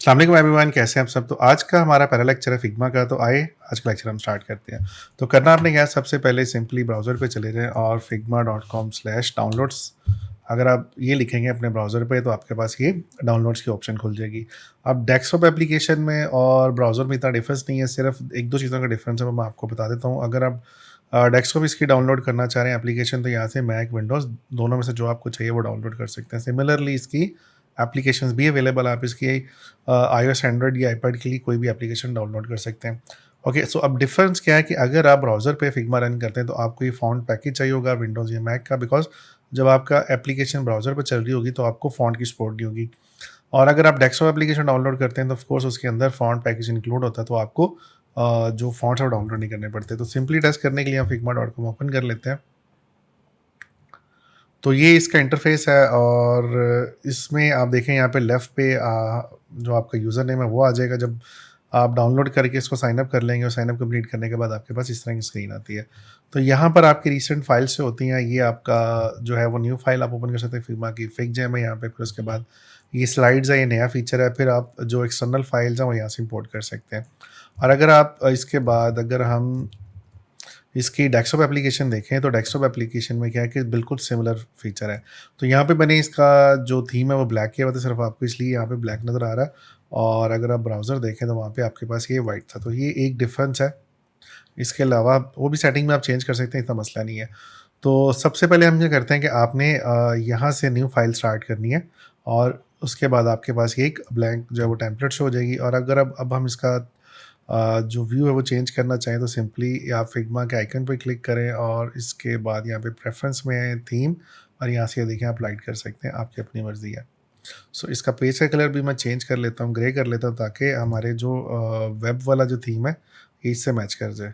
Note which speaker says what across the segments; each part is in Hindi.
Speaker 1: अस्सलाम वालेकुम एवरीवन, कैसे हैं आप सब। तो आज का हमारा पहला लेक्चर है फिग्मा का। तो आए आज का लेक्चर हम स्टार्ट करते हैं। तो करना आपने क्या है, सबसे पहले सिंपली ब्राउज़र पे चले जाएं और figma.com/downloads अगर आप ये लिखेंगे अपने ब्राउज़र पे तो आपके पास ये डाउनलोड्स की ऑप्शन खुल जाएगी। अब डेस्कटॉप एप्लीकेशन में और ब्राउज़र में इतना डिफरेंस नहीं है, सिर्फ एक दो चीज़ों का डिफरेंस है, वो मैं आपको बता देता हूँ। अगर आप डेस्कटॉप इसकी डाउनलोड करना चाह रहे हैं एप्लीकेशन, तो यहाँ से मैक विंडोज़ दोनों में से जो आपको चाहिए वो डाउनलोड कर सकते हैं। सिमिलरली इसकी एप्लीकेशंस भी अवेलेबल, आप इसकी iOS, एंड्रॉयड या आईपैड के लिए कोई भी एप्लीकेशन डाउनलोड कर सकते हैं। ओके, सो अब डिफरेंस क्या है कि अगर आप ब्राउज़र पे फिग्मा रन करते हैं तो आपको ये फ़ॉन्ट पैकेज चाहिए होगा विंडोज़ या मैक का, बिकॉज़ जब आपका एप्लीकेशन ब्राउज़र पे चल रही होगी तो आपको फ़ॉन्ट की सपोर्ट नहीं होगी। और अगर आप डेस्कटॉप एप्लीकेशन डाउनलोड करते हैं तो ऑफ कोर्स उसके अंदर फ़ॉन्ट पैकेज इंक्लूड होता है, तो आपको जो फ़ॉन्ट्स है वो डाउनलोड नहीं करने पड़ते। तो सिंपली टेस्ट करने के लिए हम figma.com ओपन कर लेते हैं। तो ये इसका इंटरफेस है और इसमें आप देखें यहाँ पे लेफ़्ट पे जो आपका यूज़र नेम है वो आ जाएगा। जब आप डाउनलोड करके इसको साइन अप कर लेंगे और साइन अप कंप्लीट करने के बाद आपके पास इस तरह की स्क्रीन आती है। तो यहाँ पर आपकी रीसेंट फाइल्स जो होती हैं, ये आपका जो है वो न्यू फाइल आप ओपन कर सकते हैं फिग्मा की, फिगजेम है यहाँ पे। फिर उसके बाद ये स्लाइड्स है, ये नया फीचर है। फिर आप जो एक्सटर्नल फाइल्स हैं वो यहाँ से इंपोर्ट कर सकते हैं। और अगर आप इसके बाद अगर हम इसकी डेस्कटॉप एप्लीकेशन देखें तो डेस्कटॉप एप्लीकेशन में क्या है कि बिल्कुल सिमिलर फीचर है। तो यहाँ पे मैंने इसका जो थीम है वो ब्लैक किया हुआ था, सिर्फ आपको इसलिए यहाँ पे ब्लैक नज़र आ रहा है। और अगर आप ब्राउज़र देखें तो वहाँ पे आपके पास ये वाइट था, तो ये एक डिफरेंस है। इसके अलावा वो भी सेटिंग में आप चेंज कर सकते हैं, इतना मसला नहीं है। तो सबसे पहले हम क्या करते हैं कि आपने यहाँ से न्यू फाइल स्टार्ट करनी है और उसके बाद आपके पास ये एक ब्लैंक जो है वो टेम्पलेट शो हो जाएगी। और अगर अब हम इसका जो व्यू है वो चेंज करना चाहें तो सिंपली आप फिग्मा के आइकन पे क्लिक करें और इसके बाद यहाँ पे प्रेफरेंस में थीम, और यहाँ से देखिए आप लाइट कर सकते हैं, आपकी अपनी मर्ज़ी है। सो इसका पेज का कलर भी मैं चेंज कर लेता हूँ, ग्रे कर लेता हूँ, ताकि हमारे जो वेब वाला जो थीम है ये इससे मैच कर जाए।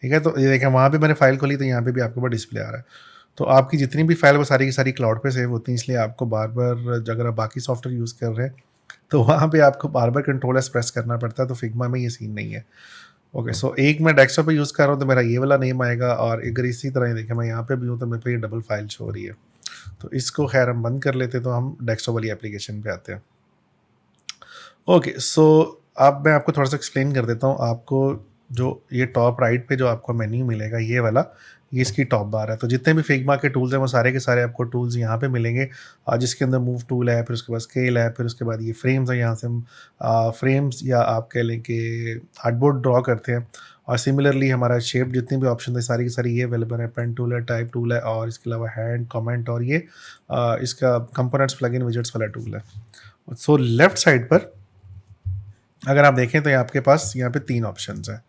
Speaker 1: ठीक है, तो ये देखें वहाँ पे मैंने फ़ाइल खोली तो यहाँ पे भी आपके पास डिस्प्ले आ रहा है। तो आपकी जितनी भी फ़ाइल वो सारी की सारी क्लाउड पे सेव होती हैं, इसलिए आपको बार-बार अगर आप बाकी सॉफ्टवेयर यूज़ कर रहे हैं तो वहाँ पे आपको बार-बार कंट्रोल एस प्रेस करना पड़ता है, तो फिग्मा में ये सीन नहीं है। ओके, सो एक मैं डेस्कटॉप पे यूज़ कर रहा हूँ तो मेरा ये वाला नेम आएगा, और अगर इसी तरह ही देखें मैं यहाँ पे भी हूँ तो मेरे पे ये डबल फाइल शो हो रही है। तो इसको खैर हम बंद कर लेते हैं, तो हम डेस्कटॉप वाली एप्लीकेशन पे आते हैं। ओके, सो अब मैं आपको थोड़ा-सा एक्सप्लेन कर देता हूँ। आपको जो ये टॉप राइट पे जो आपको मेन्यू मिलेगा ये वाला, ये इसकी टॉप बार है। तो जितने भी फिग्मा के टूल्स हैं वो सारे के सारे आपको टूल्स यहाँ पे मिलेंगे, जिसके अंदर मूव टूल है, फिर उसके बाद स्केल है, फिर उसके बाद ये फ्रेम्स हैं। यहाँ से हम फ्रेम्स या आप कह लें कि आर्टबोर्ड ड्रॉ करते हैं। और सिमिलरली हमारा शेप जितनी भी ऑप्शन है सारी की सारी ये अवेलेबल है। पेन टूल है, टाइप टूल है, और इसके अलावा हैंड, कमेंट, और ये इसका कंपोनेंट्स प्लगइन विजेट्स वाला टूल है। सो लेफ्ट साइड पर अगर आप देखें तो ये आपके पास यहाँ पे 3 ऑप्शंस हैं।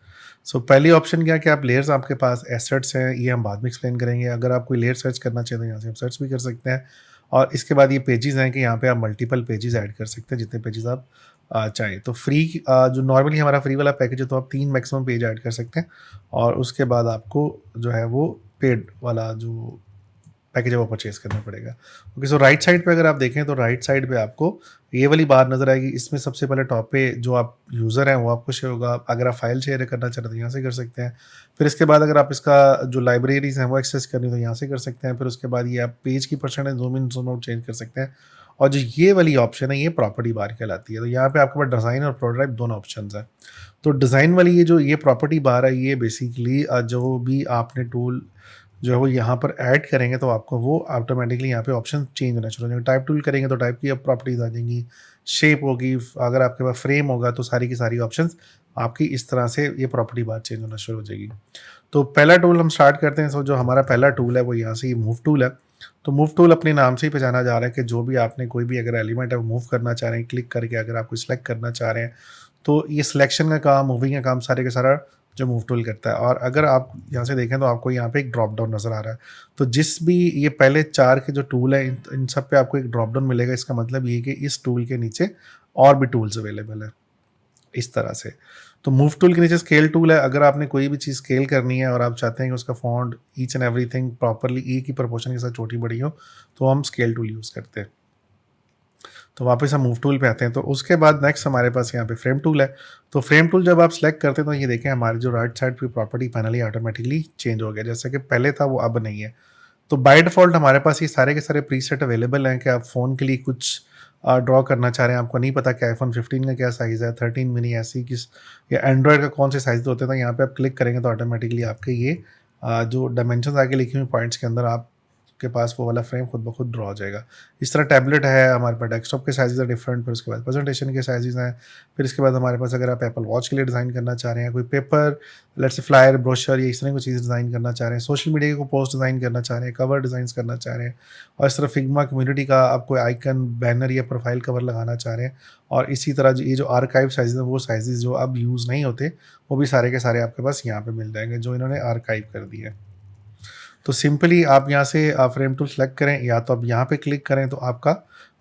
Speaker 1: सो पहली ऑप्शन क्या है कि आप लेयर्स, आपके पास एसेट्स हैं, ये हम बाद में एक्सप्लेन करेंगे। अगर आप कोई लेयर सर्च करना चाहें तो यहाँ से आप सर्च भी कर सकते हैं। और इसके बाद ये पेजेस हैं कि यहाँ पे आप मल्टीपल पेजेस ऐड कर सकते हैं, जितने पेजेस आप चाहें। तो फ्री जो नॉर्मली हमारा फ्री वाला पैकेज है तो आप 3 मैक्सिमम पेज ऐड कर सकते हैं, और उसके बाद आपको जो है वो पेड वाला जो पैकेज है वो परचेज़ करना पड़ेगा। ओके, सो राइट साइड पे अगर आप देखें तो राइट साइड पे आपको ये वाली बार नज़र आएगी। इसमें सबसे पहले टॉप पे जो आप यूज़र हैं वो आपको शो होगा। अगर आप फाइल शेयर करना चाहते हैं तो यहाँ से कर सकते हैं। फिर इसके बाद अगर आप इसका जो लाइब्रेरीज़ हैं वो एक्सेस करनी है तो यहाँ से कर सकते हैं। फिर उसके बाद ये आप पेज की percentage zoom in zoom out change कर सकते हैं। और जो ये वाली ऑप्शन है ये प्रॉपर्टी बार कहलाती है। तो यहाँ पे आपके पास डिज़ाइन और प्रोटोटाइप दोनों ऑप्शंस हैं। तो डिज़ाइन वाली ये प्रॉपर्टी बार है, ये बेसिकली जो भी आपने टूल जो है वो यहाँ पर ऐड करेंगे तो आपको वो ऑटोमेटिकली यहाँ पे ऑप्शन चेंज होना शुरू हो जाएंगे। टाइप टूल करेंगे तो टाइप की अब प्रॉपर्टीज आ जाएंगी, शेप होगी, अगर आपके पास फ्रेम होगा तो सारी की सारी ऑप्शंस आपकी इस तरह से ये प्रॉपर्टी बार चेंज होना शुरू हो जाएगी। तो पहला टूल हम स्टार्ट करते हैं। सो जो हमारा पहला टूल है वो यहाँ से मूव टूल है। तो मूव टूल अपने नाम से ही पहचाना जा रहा है कि जो भी आपने कोई भी अगर एलिमेंट है वो मूव करना चाह रहे हैं, क्लिक करके अगर आप कोई सिलेक्ट करना चाह रहे हैं तो ये सिलेक्शन का काम, मूविंग का काम सारे का सारा जो मूव टूल करता है। और अगर आप यहाँ से देखें तो आपको यहाँ पे एक ड्रॉप डाउन नज़र आ रहा है। तो जिस भी ये पहले 4 के जो टूल हैं इन सब पे आपको एक ड्रॉप डाउन मिलेगा। इसका मतलब ये है कि इस टूल के नीचे और भी टूल्स अवेलेबल है इस तरह से। तो मूव टूल के नीचे स्केल टूल है। अगर आपने कोई भी चीज़ स्केल करनी है और आप चाहते हैं कि उसका font each and everything properly एक ही प्रोपोर्शन के साथ छोटी बड़ी हो तो हम स्केल टूल यूज़ करते हैं। तो वापस हम मूव टूल पे आते हैं। तो उसके बाद नेक्स्ट हमारे पास यहाँ पे फ्रेम टूल है। तो फ्रेम टूल जब आप सेलेक्ट करते हैं तो ये देखें हमारी जो राइट साइड की प्रॉपर्टी पैनल ही ऑटोमेटिकली चेंज हो गया, जैसे कि पहले था वो अब नहीं है। तो बाय डिफ़ॉल्ट हमारे पास ये सारे के सारे प्रीसेट अवेलेबल हैं कि आप फ़ोन के लिए कुछ ड्रॉ करना चाह रहे हैं, आपको नहीं पता कि आईफ़ोन 15 का क्या साइज़ है, 13 मिनी ऐसी किस या एंड्रॉयड का कौन से साइज़ होते हैं, तो यहाँ पे आप क्लिक करेंगे तो ऑटोमेटिकली आपके ये जो डायमेंशंस आगे लिखी हुई पॉइंट्स के अंदर आपके पास वो वाला फ्रेम खुद ब खुद ड्रॉ हो जाएगा। इस तरह टैबलेट है, हमारे पास डेस्कटॉप के साइज़ेज़ हैं डिफरेंट, फिर उसके बाद प्रेजेंटेशन के साइज़ेज़ हैं, फिर इसके बाद हमारे पास अगर आप एप्पल वॉच के लिए डिज़ाइन करना चाह रहे हैं, कोई paper let's say flyer, brochure या इस तरह की चीज़ डिज़ाइन करना चाह रहे हैं, सोशल मीडिया को पोस्ट डिज़ाइन करना चाह रहे हैं, कवर डिज़ाइंस करना चाह रहे हैं और इस तरह फिग्मा कम्युनिटी का आप कोई आइकन, बैनर या प्रोफाइल कवर लगाना चाह रहे हैं और इसी तरह ये जो आर्काइव साइज़ेज़ हैं, वो साइज़ेज़ जो अब यूज़ नहीं होते, वो भी सारे के सारे आपके पास यहाँ पे मिल जाएँगे, जो इन्होंने आर्काइव कर दिए हैं। तो सिंपली आप यहाँ से फ्रेम टूल सेलेक्ट करें या तो आप यहाँ पे क्लिक करें तो आपका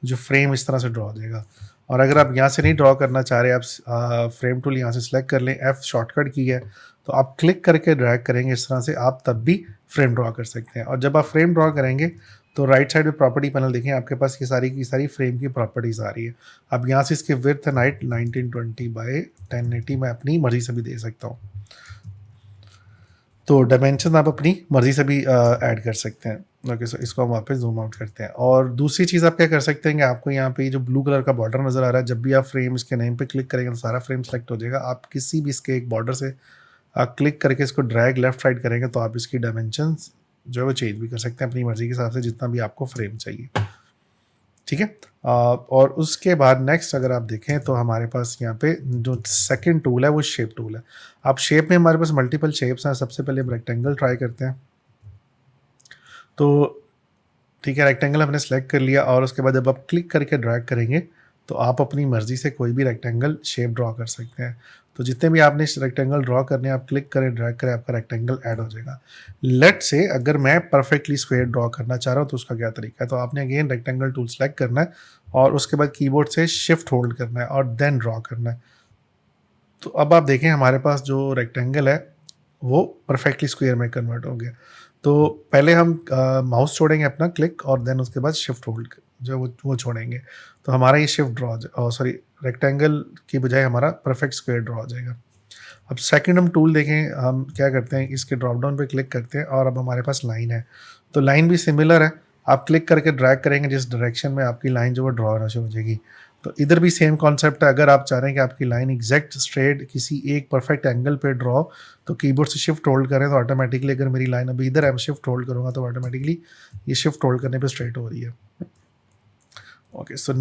Speaker 1: जो फ्रेम इस तरह से ड्रॉ हो जाएगा। और अगर आप यहाँ से नहीं ड्रॉ करना चाह रहे, आप फ्रेम टूल यहाँ से सिलेक्ट कर लें, एफ शॉर्टकट की है, तो आप क्लिक करके ड्रैग करेंगे इस तरह से, आप तब भी फ्रेम ड्रॉ कर सकते हैं। और जब आप फ्रेम ड्रॉ करेंगे तो राइट साइड में प्रॉपर्टी पैनल देखें, आपके पास ये सारी की सारी फ्रेम की प्रॉपर्टीज़ आ रही है। अब यहाँ से इसके विड्थ एंड हाइट 1920 बाय 1080 मैं अपनी मर्ज़ी से भी दे सकता हूँ। तो डायमेंशन आप अपनी मर्ज़ी से भी ऐड कर सकते हैं। ओके, सो इसको हम वापस ज़ूम आउट करते हैं और दूसरी चीज़ आप क्या कर सकते हैं कि आपको यहाँ पे जो ब्लू कलर का बॉर्डर नज़र आ रहा है, जब भी आप फ्रेम इसके नेम पे क्लिक करेंगे तो सारा फ्रेम सेलेक्ट हो जाएगा। आप किसी भी इसके एक बॉर्डर से क्लिक करके इसको ड्रैग लेफ्ट साइड करेंगे तो आप इसकी डायमेंशंस जो है वो चेंज भी कर सकते हैं अपनी मर्ज़ी के हिसाब से, जितना भी आपको फ्रेम चाहिए। ठीक है। और उसके बाद नेक्स्ट अगर आप देखें तो हमारे पास यहाँ पे जो सेकंड टूल है वो शेप टूल है। अब शेप में हमारे पास मल्टीपल शेप्स हैं। सबसे पहले हम रेक्टेंगल ट्राई करते हैं। तो ठीक है, रेक्टेंगल हमने सेलेक्ट कर लिया और उसके बाद जब आप क्लिक करके ड्रैग करेंगे तो आप अपनी मर्ज़ी से कोई भी रेक्टेंगल शेप ड्रॉ कर सकते हैं। तो जितने भी आपने रेक्टेंगल ड्रॉ करने हैं, आप क्लिक करें, ड्रैग करें, आपका रेक्टेंगल ऐड हो जाएगा। लेट्स से अगर मैं परफेक्टली स्क्वायर ड्रॉ करना चाह रहा हूँ तो उसका क्या तरीका है, तो आपने अगेन रेक्टेंगल टूल सेलेक्ट करना है और उसके बाद कीबोर्ड से शिफ्ट होल्ड करना है और देन ड्रॉ करना है। तो अब आप देखें हमारे पास जो रेक्टेंगल है वो परफेक्टली स्क्वायर में कन्वर्ट हो गया। तो पहले हम माउस छोड़ेंगे अपना क्लिक और देन उसके बाद शिफ्ट होल्ड जो वो छोड़ेंगे, तो हमारा ये शिफ्ट ड्रॉ सॉरी रेक्टेंगल की बजाय हमारा परफेक्ट स्क्वायर ड्रॉ हो जाएगा। अब सेकंड हम टूल देखें, हम क्या करते हैं, इसके ड्रॉप डाउन पे क्लिक करते हैं और अब हमारे पास लाइन है। तो लाइन भी सिमिलर है, आप क्लिक करके ड्रैग करेंगे जिस डायरेक्शन में आपकी लाइन जो वो ड्रॉ होना शुरू हो जाएगी। तो इधर भी सेम कॉन्सेप्ट है। अगर आप चाह रहे हैं कि आपकी लाइन एग्जैक्ट स्ट्रेट किसी एक परफेक्ट एंगल पे ड्रॉ हो, तो कीबोर्ड से शिफ्ट होल्ड करें तो ऑटोमेटिकली, अगर मेरी लाइन अभी इधर है, मैं शिफ्ट होल्ड करूँगा तो ऑटोमेटिकली ये शिफ्ट होल्ड करने पे स्ट्रेट हो रही है। ओके, सो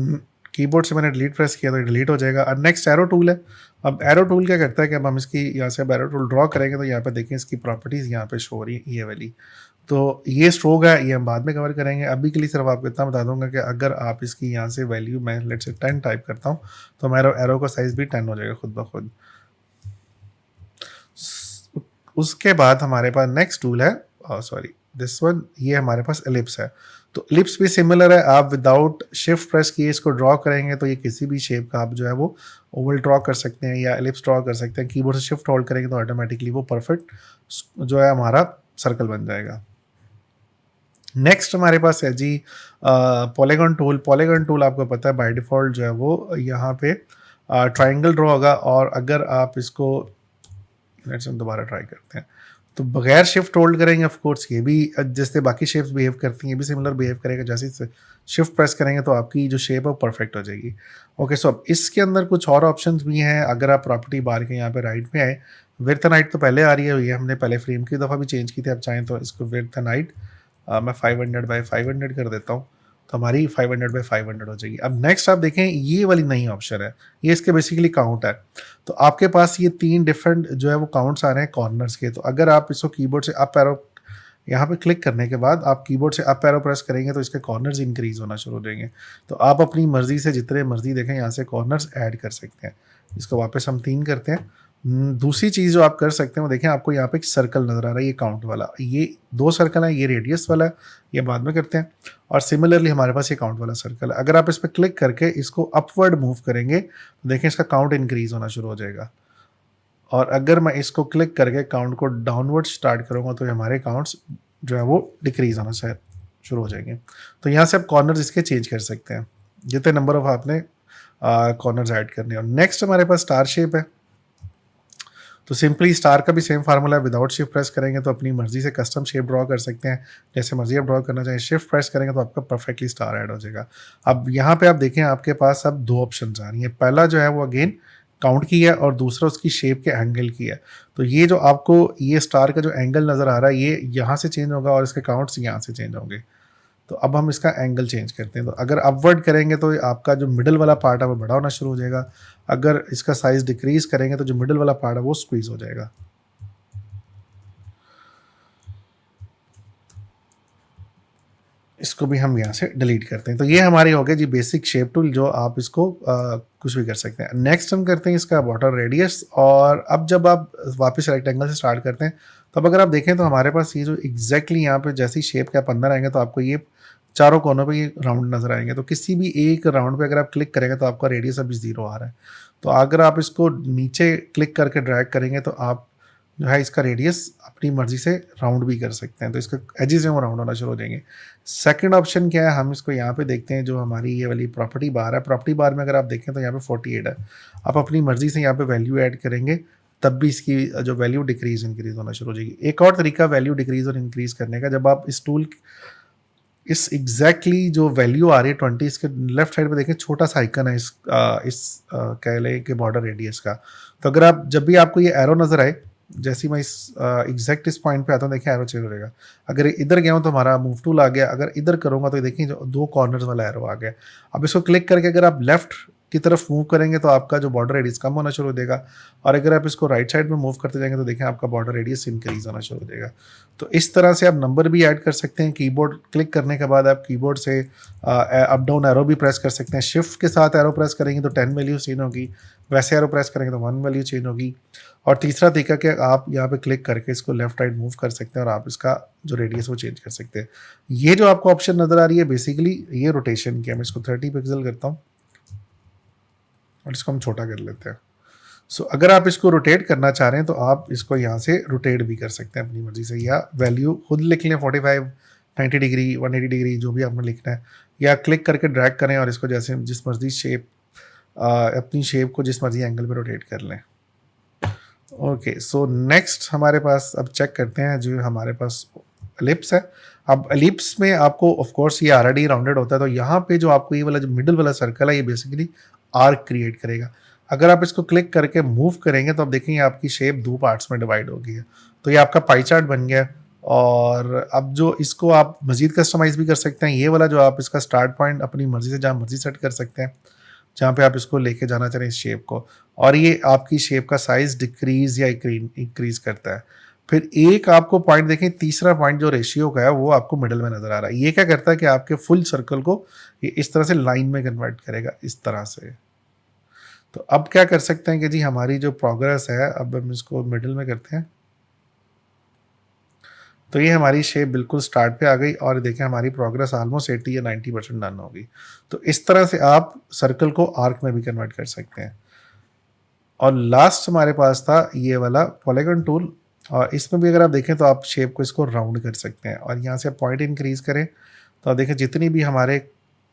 Speaker 1: कीबोर्ड से मैंने डिलीट प्रेस किया तो डिलीट हो जाएगा। अब नेक्स्ट एरो टूल है। अब एरो टूल क्या करता है कि अब हम इसकी यहाँ से अब एरो टूल ड्रॉ करेंगे तो यहाँ पे देखें इसकी प्रॉपर्टीज़ यहाँ पे शो हो रही है, ये वाली। तो ये स्ट्रोक है, ये हम बाद में कवर करेंगे। अभी के लिए सिर्फ आपको इतना बता दूंगा कि अगर आप इसकी यहाँ से वैल्यू, मैं लेट से 10 टाइप करता हूँ तो मेरा एरो का साइज़ भी 10 हो जाएगा खुद ब खुद। उसके बाद हमारे पास नेक्स्ट टूल है, सॉरी दिस वन, ये हमारे पास एलिप्स है। तो एलिप्स भी सिमिलर है, आप विदाउट शिफ्ट प्रेस किए इसको ड्रॉ करेंगे तो ये किसी भी शेप का आप जो है वो ओवल ड्रॉ कर सकते हैं या एलिप्स ड्रॉ कर सकते हैं। कीबोर्ड से शिफ्ट होल्ड करेंगे तो ऑटोमेटिकली वो परफेक्ट जो है हमारा सर्कल बन जाएगा। नेक्स्ट हमारे पास है जी पॉलीगॉन टूल। पॉलीगॉन टूल आपको पता है बाय डिफ़ॉल्ट जो है वो यहाँ पे ट्राइंगल ड्रॉ होगा और अगर आप इसको लेट्स हम दोबारा ट्राई करते हैं तो बगैर शिफ्ट होल्ड करेंगे, ऑफ कोर्स ये भी जैसे बाकी शेप्स बिहेव करती हैं ये भी सिमिलर बिहेव करेगा। जैसे शिफ्ट प्रेस करेंगे तो आपकी जो शेप है वो परफेक्ट हो जाएगी। ओके, सो अब इसके अंदर कुछ और ऑप्शंस भी हैं। अगर आप प्रॉपर्टी बार के यहाँ पे राइट में आए, विड्थ एंड हाइट तो पहले आ रही है, ये हमने पहले फ्रेम की दफ़ा भी चेंज की थी। आप चाहें तो इसको विड्थ एंड हाइट मैं 500 बाय 500 कर देता हूँ तो हमारी 500 बाय 500 हो जाएगी। अब नेक्स्ट आप देखें ये वाली नई ऑप्शन है, ये इसके बेसिकली काउंट है। तो आपके पास ये 3 डिफरेंट जो है वो काउंट्स आ रहे हैं कॉर्नर्स के। तो अगर आप इसको कीबोर्ड से अप एरो यहाँ पे क्लिक करने के बाद आप कीबोर्ड से अप एरो प्रेस करेंगे तो इसके कॉर्नर्स इंक्रीज होना शुरू हो जाएंगे। तो आप अपनी मर्जी से जितने मर्जी देखें यहाँ से कॉर्नर्स ऐड कर सकते हैं। इसको वापस हम 3 करते हैं। दूसरी चीज़ जो आप कर सकते हैं वो देखें, आपको यहाँ पे एक सर्कल नज़र आ रहा है, ये काउंट वाला, ये 2 सर्कल है, ये रेडियस वाला है, ये बाद में करते हैं। और सिमिलरली हमारे पास ये काउंट वाला सर्कल है। अगर आप इस पर क्लिक करके इसको अपवर्ड मूव करेंगे तो देखें इसका काउंट इंक्रीज होना शुरू हो जाएगा। और अगर मैं इसको क्लिक करके काउंट को डाउनवर्ड स्टार्ट करूँगा तो हमारे काउंट्स जो है वो डिक्रीज होना शायद शुरू हो जाएंगे। तो यहाँ से आप कॉर्नर्स इसके चेंज कर सकते हैं जितने नंबर ऑफ आपने कॉर्नर्स ऐड करने हैं। और नेक्स्ट हमारे पास स्टार शेप है। तो सिंपली स्टार का भी सेम फार्मूला है, विदाउट शिफ्ट प्रेस करेंगे तो अपनी मर्जी से कस्टम शेप ड्रॉ कर सकते हैं, जैसे मर्जी आप ड्रॉ करना चाहें। शिफ्ट प्रेस करेंगे तो आपका परफेक्टली स्टार ऐड हो जाएगा। अब यहाँ पे आप देखें आपके पास अब 2 ऑप्शन आ रही हैं। पहला जो है वो अगेन काउंट की है और दूसरा उसकी शेप के एंगल की है। तो ये जो आपको ये स्टार का जो एंगल नज़र आ रहा है ये यहाँ से चेंज होगा और इसके काउंट्स यहाँ से चेंज होंगे। तो अब हम इसका एंगल चेंज करते हैं। तो अगर अपवर्ड करेंगे तो आपका जो मिडल वाला पार्ट है वो बड़ा होना शुरू हो जाएगा। अगर इसका साइज़ डिक्रीज़ करेंगे तो जो मिडल वाला पार्ट है वो स्क्वीज़ हो जाएगा। इसको भी हम यहाँ से डिलीट करते हैं। तो ये हमारी हो गई जी बेसिक शेप टूल, जो आप इसको कुछ भी कर सकते हैं। नेक्स्ट हम करते हैं इसका बॉर्डर रेडियस। और अब जब आप वापस रेक्टेंगल से स्टार्ट करते हैं तब अगर आप देखें तो हमारे पास ये जो एग्जैक्टली यहाँ पे जैसी शेप के आप अंदर आएंगे तो आपको ये चारों कोनों पे ये राउंड नजर आएंगे। तो किसी भी एक राउंड पे अगर आप क्लिक करेंगे तो आपका रेडियस अभी 0 आ रहा है। तो अगर आप इसको नीचे क्लिक करके ड्रैग करेंगे तो आप जो है इसका रेडियस अपनी मर्जी से राउंड भी कर सकते हैं। तो इसका एजेस में वो राउंड होना शुरू हो जाएंगे। सेकंड ऑप्शन क्या है, हम इसको यहाँ पे देखते हैं, जो हमारी ये वाली प्रॉपर्टी बार है। प्रॉपर्टी बार में अगर आप देखें तो यहाँ पे 48 है। आप अपनी मर्जी से यहाँ पे वैल्यू ऐड करेंगे तब भी इसकी जो वैल्यू डिक्रीज इंक्रीज होना शुरू हो जाएगी। एक और तरीका वैल्यू डिक्रीज और इंक्रीज करने का, जब आप इस टूल इस एग्जैक्टली जो वैल्यू आ रही है 20, इसके लेफ्ट साइड पे देखें छोटा सा आइकन है इस कह लें कि बॉर्डर रेडियस का। तो अगर आप जब भी आपको ये एरो नजर आए, जैसे ही मैं इस एग्जैक्ट इस पॉइंट पे आता हूँ, देखिए एरो चेंज हो जाएगा। अगर इधर गया हूँ तो हमारा मूव टूल आ गया। अगर इधर करूँगा तो देखिए जो 2 कॉर्नर्स वाला एरो आ गया। अब इसको क्लिक करके अगर आप लेफ्ट की तरफ मूव करेंगे तो आपका जो बॉर्डर रेडियस कम होना शुरू हो जाएगा। और अगर आप इसको राइट साइड में मूव करते जाएंगे तो देखें आपका बॉर्डर रेडियस इंक्रीज होना शुरू हो जाएगा। तो इस तरह से आप नंबर भी ऐड कर सकते हैं। कीबोर्ड क्लिक करने के बाद आप कीबोर्ड से अप डाउन एरो भी प्रेस कर सकते हैं। शिफ्ट के साथ एरो प्रेस करेंगे तो 10 वैल्यू चेंज होगी, वैसे एरो प्रेस करेंगे तो 1 वैल्यू चेंज होगी। और तीसरा तरीका कि आप यहाँ पे क्लिक करके इसको लेफ्ट राइट मूव कर सकते हैं और आप इसका जो रेडियस वो चेंज कर सकते हैं। ये जो आपको ऑप्शन नज़र आ रही है बेसिकली ये रोटेशन की है। मैं इसको 30 पिक्सल करता हूँ और इसको हम छोटा कर लेते हैं। सो अगर आप इसको रोटेट करना चाह रहे हैं तो आप इसको यहाँ से रोटेट भी कर सकते हैं अपनी मर्जी से, या वैल्यू खुद लिख लें 45, 90 डिग्री, 180 डिग्री, जो भी आपने लिखना है, या क्लिक करके ड्रैग करें और इसको जैसे जिस मर्जी शेप अपनी शेप को जिस मर्जी एंगल पे रोटेट कर लें। ओके, सो नेक्स्ट हमारे पास अब चेक करते हैं जो हमारे पास एलिप्स है। अब एलिप्स में आपको ऑफ कोर्स ये ऑलरेडी राउंडेड होता है, तो यहाँ पे जो आपको ये वाला जो मिडिल वाला सर्कल है ये बेसिकली आर्क क्रिएट करेगा। अगर आप इसको क्लिक करके मूव करेंगे तो आप देखेंगे आपकी शेप 2 पार्ट्स में डिवाइड हो गई है। तो ये आपका पाई चार्ट बन गया। और अब जो इसको आप मज़ीद कस्टमाइज़ भी कर सकते हैं। ये वाला जो आप इसका स्टार्ट पॉइंट अपनी मर्ज़ी से जहाँ मर्ज़ी सेट कर सकते हैं, जहाँ पे आप इसको लेके जाना चाह रहे हैं इस शेप को। और ये आपकी शेप का साइज़ डिक्रीज़ या इंक्रीज़ करता है। फिर एक आपको पॉइंट देखें, तीसरा पॉइंट जो रेशियो का है वो आपको मिडल में नज़र आ रहा है। ये क्या करता है कि आपके फुल सर्कल को ये इस तरह से लाइन में कन्वर्ट करेगा, इस तरह से। तो अब क्या कर सकते हैं कि जी हमारी जो प्रोग्रेस है, अब हम इसको मिडिल में करते हैं तो ये हमारी शेप बिल्कुल स्टार्ट पे आ गई और देखें हमारी प्रोग्रेस ऑलमोस्ट 80 या 90% डन हो गई। तो इस तरह से आप सर्कल को आर्क में भी कन्वर्ट कर सकते हैं। और लास्ट हमारे पास था ये वाला पॉलीगॉन टूल, और इसमें भी अगर आप देखें तो आप शेप को इसको राउंड कर सकते हैं। और यहाँ से पॉइंट इंक्रीज करें तो आप देखें जितनी भी हमारे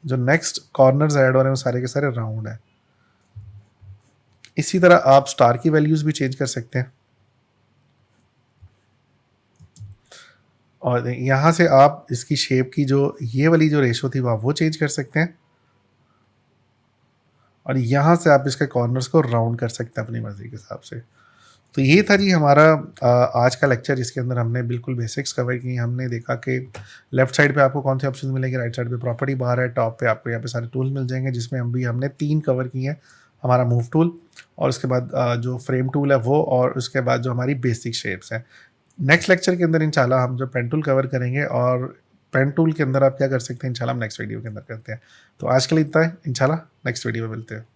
Speaker 1: जो नेक्स्ट कॉर्नर्स ऐड हो रहे हैं वो सारे के सारे राउंड है। इसी तरह आप स्टार की वैल्यूज भी चेंज कर सकते हैं। और यहाँ से आप इसकी शेप की जो ये वाली जो रेशो थी वो चेंज कर सकते हैं। और यहाँ से आप इसके कॉर्नर्स को राउंड कर सकते हैं अपनी मर्जी के हिसाब से। तो ये था जी हमारा आज का लेक्चर, जिसके अंदर हमने बिल्कुल बेसिक्स कवर की। हमने देखा कि लेफ्ट साइड पे आपको कौन से ऑप्शन मिलेंगे, राइट साइड पे प्रॉपर्टी बार है, टॉप पे आपको यहाँ पे सारे टूल मिल जाएंगे, जिसमें हमने 3 कवर किए हैं। हमारा मूव टूल, और उसके बाद जो फ्रेम टूल है वो, और उसके बाद जो हमारी बेसिक शेप्स हैं। नेक्स्ट लेक्चर के अंदर इंशाल्लाह हम जो पेन टूल कवर करेंगे, और पेन टूल के अंदर आप क्या कर सकते हैं इंशाल्लाह हम नेक्स्ट वीडियो के अंदर करते हैं। तो आज के लिए इतना है, इंशाल्लाह नेक्स्ट वीडियो में मिलते हैं।